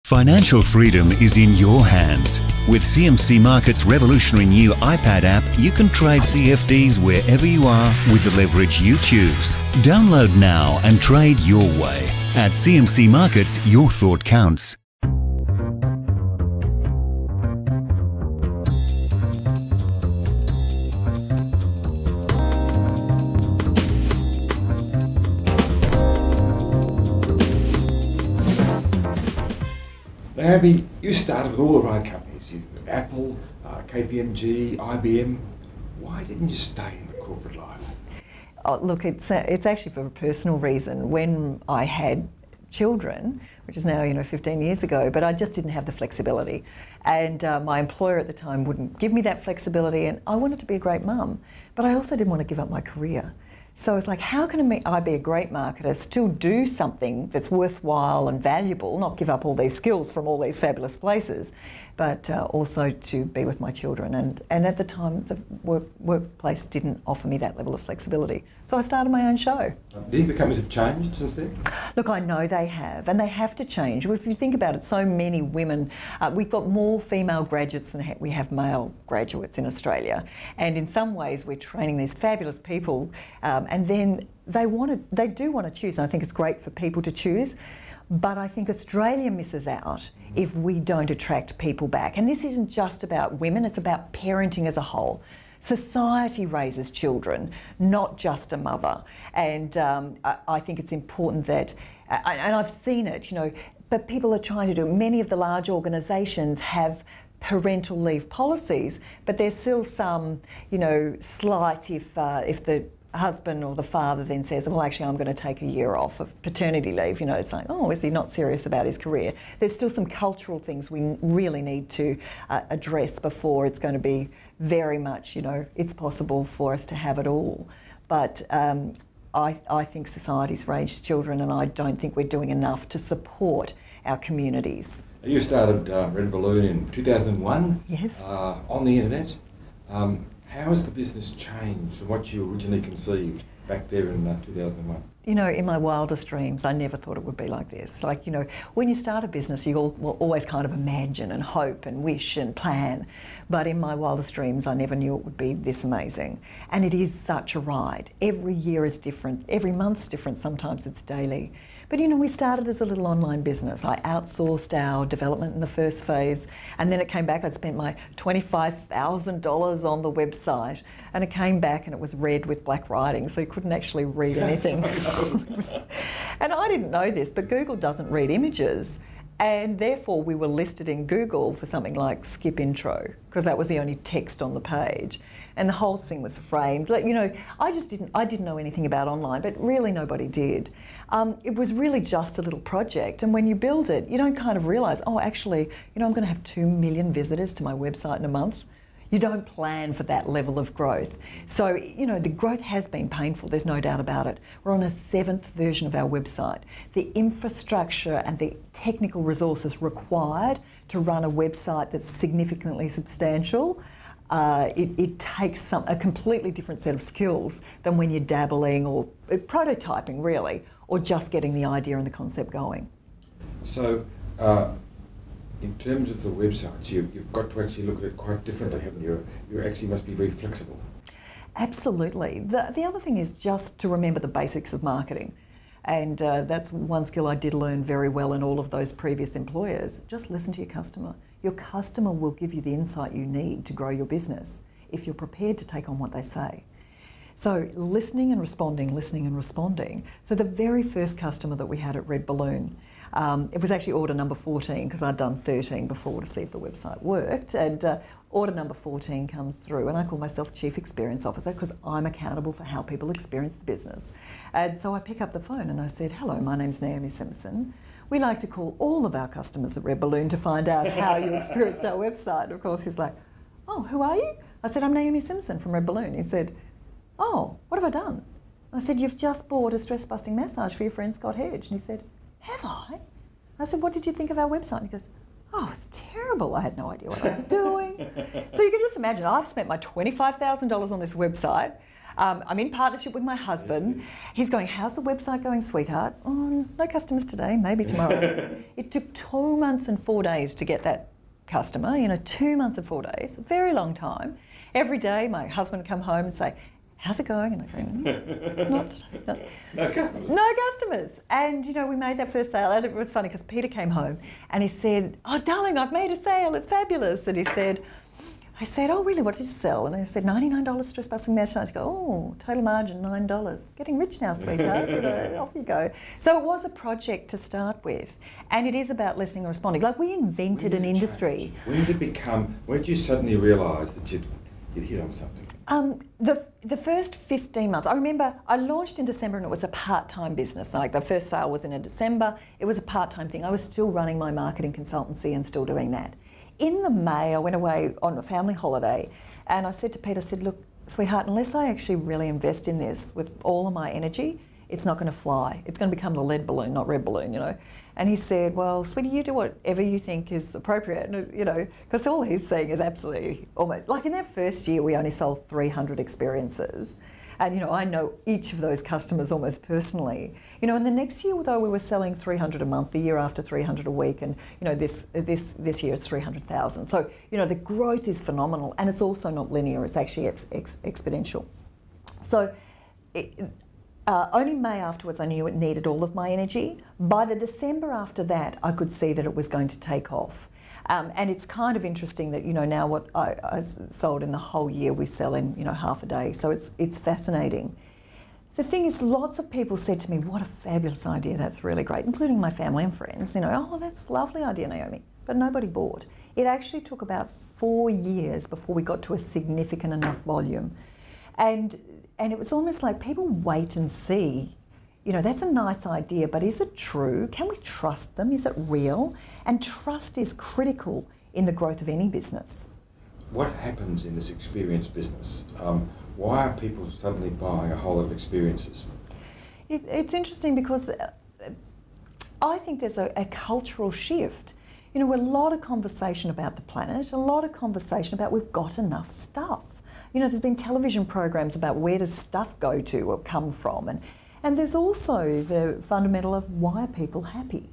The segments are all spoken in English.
Financial freedom is in your hands. With CMC Markets' revolutionary new iPad app, you can trade CFDs wherever you are with the leverage you choose. Download now and trade your way. At CMC Markets, your thought counts. Naomi, you started with all the right companies, Apple, KPMG, IBM. Why didn't you stay in the corporate life? Oh, look, it's actually for a personal reason. When I had children, which is now 15 years ago, but I just didn't have the flexibility, and my employer at the time wouldn't give me that flexibility, and I wanted to be a great mum, but I also didn't want to give up my career. So it's like, how can I be a great marketer, still do something that's worthwhile and valuable, not give up all these skills from all these fabulous places, but also to be with my children. And at the time, the workplace didn't offer me that level of flexibility. So I started my own show. Do you think the companies have changed since then? Look, I know they have, and they have to change. If you think about it, so many women, we've got more female graduates than we have male graduates in Australia. And in some ways, we're training these fabulous people, and then they do want to choose, and I think it's great for people to choose. But I think Australia misses out if we don't attract people back. And this isn't just about women, it's about parenting as a whole. Society raises children, not just a mother. And I think it's important that, and I've seen it, but people are trying to do it. Many of the large organisations have parental leave policies, but there's still some, slight if the husband or the father then says, well, actually, I'm going to take a year off of paternity leave, it's like, oh, is he not serious about his career? There's still some cultural things we really need to address before it's going to be very much, it's possible for us to have it all. But I think society's raised children, and I don't think we're doing enough to support our communities. You started Red Balloon in 2001. Yes. On the internet. How has the business changed from what you originally conceived back there in 2001? In my wildest dreams, I never thought it would be like this. Like, when you start a business, you will always kind of imagine and hope and wish and plan. But in my wildest dreams, I never knew it would be this amazing. And it is such a ride. Every year is different. Every month's different. Sometimes it's daily. But we started as a little online business. I outsourced our development in the first phase, and then it came back. I'd spent my $25,000 on the website, and it came back and it was red with black writing, so you couldn't actually read anything. And I didn't know this, but Google doesn't read images. And therefore we were listed in Google for something like skip intro, because that was the only text on the page. And the whole thing was framed. I didn't know anything about online, but really nobody did. It was really just a little project. And when you build it, you don't kind of realise, oh, actually, I'm going to have 2 million visitors to my website in a month. You don't plan for that level of growth. So, the growth has been painful, there's no doubt about it. We're on a 7th version of our website. The infrastructure and the technical resources required to run a website that's significantly substantial, it takes a completely different set of skills than when you're dabbling or prototyping, really, or just getting the idea and the concept going. So, in terms of the websites, you've got to actually look at it quite differently, haven't you? You actually must be very flexible. Absolutely. The other thing is just to remember the basics of marketing. And that's one skill I did learn very well in all of those previous employers. Just listen to your customer. Your customer will give you the insight you need to grow your business if you're prepared to take on what they say. So listening and responding, listening and responding. So the very first customer that we had at Red Balloon, it was actually order number 14, because I'd done 13 before to see if the website worked, and order number 14 comes through, and I call myself Chief Experience Officer because I'm accountable for how people experience the business. And so I pick up the phone and I said, hello, my name's Naomi Simson. We like to call all of our customers at Red Balloon to find out how you experienced our website. And of course he's like, oh, who are you? I said, I'm Naomi Simson from Red Balloon. He said, oh, what have I done? I said, you've just bought a stress-busting massage for your friend Scott Hedge. And he said, have I? I said, what did you think of our website? And he goes, oh, it's terrible. I had no idea what I was doing. So you can just imagine, I've spent my $25,000 on this website. I'm in partnership with my husband. He's going, how's the website going, sweetheart? Oh, no customers today, maybe tomorrow. It took 2 months and 4 days to get that customer, 2 months and 4 days, a very long time. Every day my husband would come home and say, how's it going? And I go, No customers. No customers. And, we made that first sale. And it was funny because Peter came home and he said, oh, darling, I've made a sale. It's fabulous. And I said, oh, really, what did you sell? And I said, $99 stress busting mesh. And I go, oh, total margin, $9. Getting rich now, sweetheart. Off you go. So it was a project to start with. And it is about listening and responding. Like, we invented an industry. When did you suddenly realise that you'd hit on something? The first 15 months, I remember I launched in December and it was a part-time business. Like, the first sale was in December. It was a part-time thing. I was still running my marketing consultancy and still doing that. In the May, I went away on a family holiday and I said to Pete, I said, look, sweetheart, unless I actually really invest in this with all of my energy, it's not going to fly. It's going to become the lead balloon, not red balloon, And he said, well, sweetie, you do whatever you think is appropriate, because all he's saying is absolutely almost, like in that first year, we only sold 300 experiences. And, I know each of those customers almost personally. In the next year, though, we were selling 300 a month, the year after 300 a week, and, this year is 300,000. So, the growth is phenomenal, and it's also not linear, it's actually exponential. So, only May afterwards, I knew it needed all of my energy. By the December after that, I could see that it was going to take off. And it's kind of interesting that, now what I sold in the whole year, we sell in, half a day. So it's fascinating. The thing is, lots of people said to me, what a fabulous idea, that's really great, including my family and friends. Oh, that's a lovely idea, Naomi. But nobody bought. It actually took about 4 years before we got to a significant enough volume. And it was almost like people wait and see. That's a nice idea, but is it true? Can we trust them? Is it real? And trust is critical in the growth of any business. What happens in this experience business? Why are people suddenly buying a whole lot of experiences? It's interesting because I think there's a cultural shift. A lot of conversation about the planet, a lot of conversation about we've got enough stuff. There's been television programs about where does stuff go to or come from. And there's also the fundamental of why are people happy?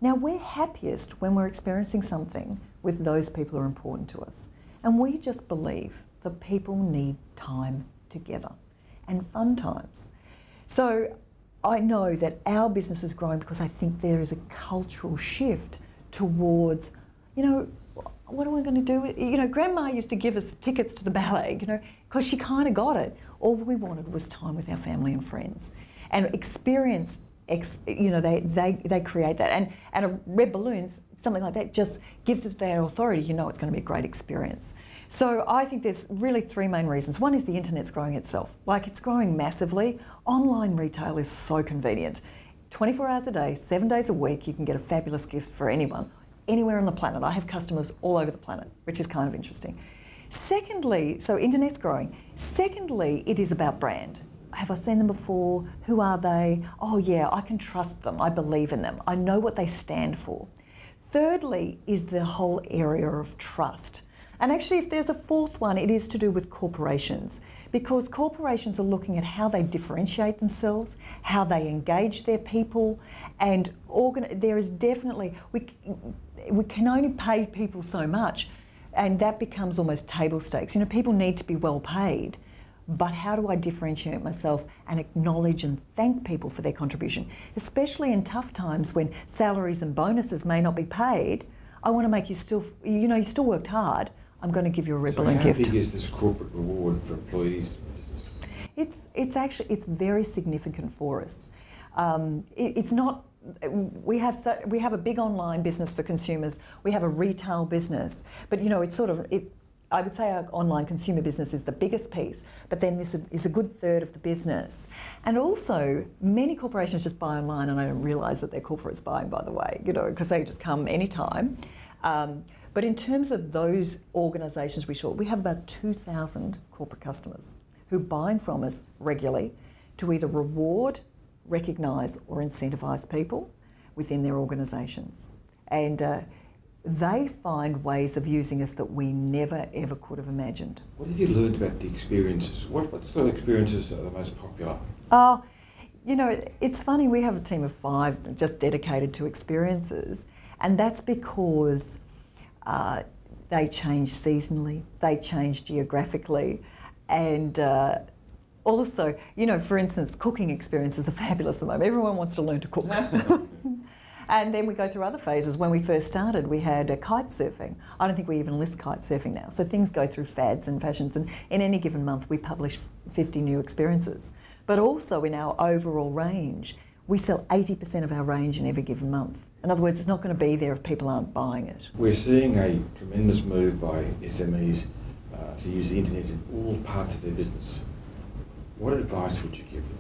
Now, we're happiest when we're experiencing something with those people who are important to us. And we just believe that people need time together and fun times. So I know that our business is growing because I think there is a cultural shift towards, what am I going to do? Grandma used to give us tickets to the ballet, because she kind of got it. All we wanted was time with our family and friends. And experience, they create that. And a red balloons, something like that, just gives it their authority. It's going to be a great experience. So I think there's really 3 main reasons. One is the internet's growing itself. Like, it's growing massively. Online retail is so convenient. 24 hours a day, 7 days a week, you can get a fabulous gift for anyone, anywhere on the planet. I have customers all over the planet, which is kind of interesting. Secondly, so internet's growing. Secondly, it is about brand. Have I seen them before? Who are they? Oh yeah, I can trust them. I believe in them. I know what they stand for. Thirdly is the whole area of trust. And actually, if there's a fourth one, it is to do with corporations, because corporations are looking at how they differentiate themselves, how they engage their people, and there is definitely, we can only pay people so much, and that becomes almost table stakes. People need to be well paid. But how do I differentiate myself and acknowledge and thank people for their contribution? Especially in tough times when salaries and bonuses may not be paid, I want to make you still, you still worked hard. I'm going to give you a red balloon gift. How big is this corporate reward for employees' business? It's very significant for us. It's not. We have a big online business for consumers. We have a retail business, but it's sort of it. I would say our online consumer business is the biggest piece, but then this is a good third of the business. And also, many corporations just buy online, and I don't realise that they're corporates buying, by the way, because they just come anytime. But in terms of those organisations we have about 2,000 corporate customers who are buying from us regularly to either reward, recognise or incentivise people within their organisations. And they find ways of using us that we never ever could have imagined. What have you learned about the experiences? What's the experiences that are the most popular? You know, it's funny, we have a team of 5 just dedicated to experiences, and that's because they change seasonally, they change geographically, and also, you know, for instance, cooking experiences are fabulous at the moment. Everyone wants to learn to cook. And then we go through other phases. When we first started, we had kite surfing. I don't think we even list kite surfing now. So things go through fads and fashions, and in any given month we publish 50 new experiences. But also in our overall range, we sell 80% of our range in every given month. In other words, it's not going to be there if people aren't buying it. We're seeing a tremendous move by SMEs to use the internet in all parts of their business. What advice would you give them?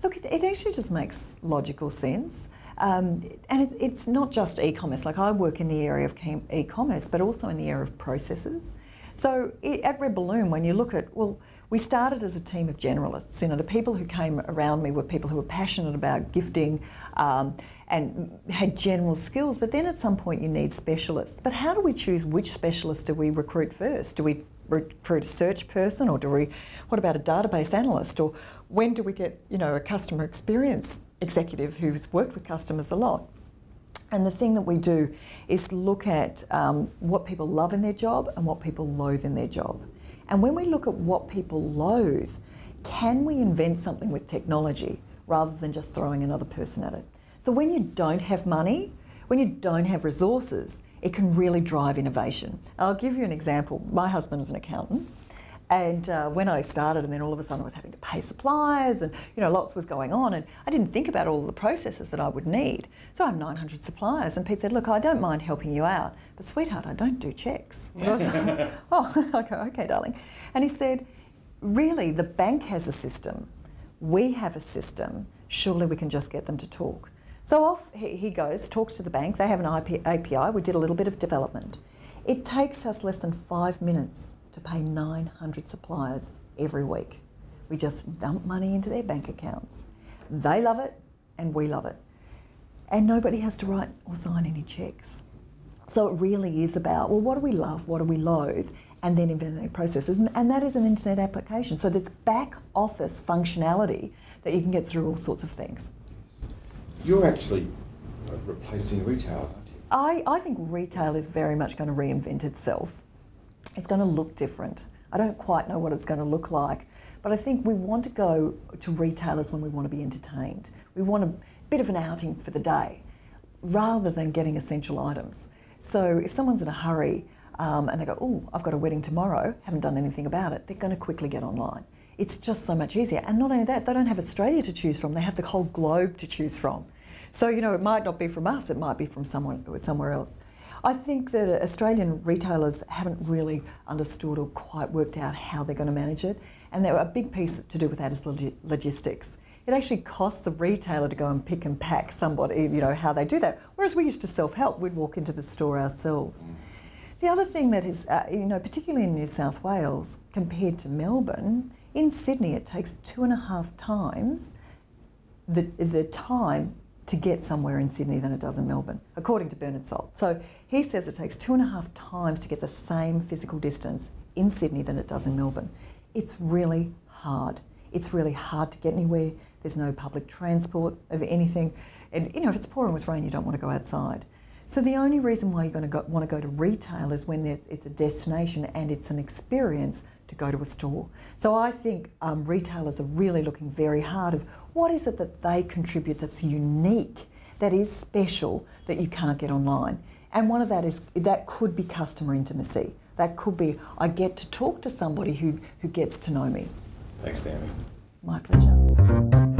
Look, it actually just makes logical sense. And it's not just e-commerce. Like, I work in the area of e-commerce, but also in the area of processes. So at Red Balloon, when you look at, well, we started as a team of generalists. You know, the people who came around me were people who were passionate about gifting and had general skills, but then at some point you need specialists. But how do we choose which specialist do we recruit first? Do we recruit a search person, or what about a database analyst? Or when do we get, you know, a customer experience executive who's worked with customers a lot? And the thing that we do is look at what people love in their job and what people loathe in their job. And when we look at what people loathe, can we invent something with technology rather than just throwing another person at it? So when you don't have money, when you don't have resources, it can really drive innovation. I'll give you an example. My husband is an accountant, and when I started, and then all of a sudden I was having to pay suppliers, and you know, lots was going on, and I didn't think about all the processes that I would need. So I have 900 suppliers, and Pete said, "Look, I don't mind helping you out, but sweetheart, I don't do checks." And I was like, "Oh, okay, darling." And he said, "Really, the bank has a system. We have a system. Surely we can just get them to talk." So off he goes, talks to the bank. They have an API. We did a little bit of development. It takes us less than 5 minutes to pay 900 suppliers every week. We just dump money into their bank accounts. They love it and we love it. And nobody has to write or sign any checks. So it really is about, well, what do we love, what do we loathe, and then inventing processes. And that is an internet application. So there's back office functionality that you can get through all sorts of things. You're actually replacing retail, aren't you? I think retail is very much going to reinvent itself. It's going to look different. I don't quite know what it's going to look like, but I think we want to go to retailers when we want to be entertained. We want a bit of an outing for the day, rather than getting essential items. So if someone's in a hurry and they go, "Oh, I've got a wedding tomorrow, haven't done anything about it," they're going to quickly get online. It's just so much easier. And not only that, they don't have Australia to choose from, they have the whole globe to choose from. So, you know, it might not be from us, it might be from somewhere else. I think that Australian retailers haven't really understood or quite worked out how they're going to manage it. And a big piece to do with that is logistics. It actually costs the retailer to go and pick and pack somebody, you know, how they do that. Whereas we used to self-help, we'd walk into the store ourselves. The other thing that is, you know, particularly in New South Wales, compared to Melbourne, in Sydney it takes 2.5 times the time to get somewhere in Sydney than it does in Melbourne, according to Bernard Salt. So he says it takes 2.5 times to get the same physical distance in Sydney than it does in Melbourne. It's really hard. It's really hard to get anywhere. There's no public transport of anything. And you know, if it's pouring with rain, you don't want to go outside. So the only reason why you're going to want to go to retail is when it's a destination and it's an experience to go to a store. So I think retailers are really looking very hard of what is it that they contribute that's unique, that is special, that you can't get online. And one of that could be customer intimacy. That could be, I get to talk to somebody who gets to know me. Thanks, Naomi. My pleasure.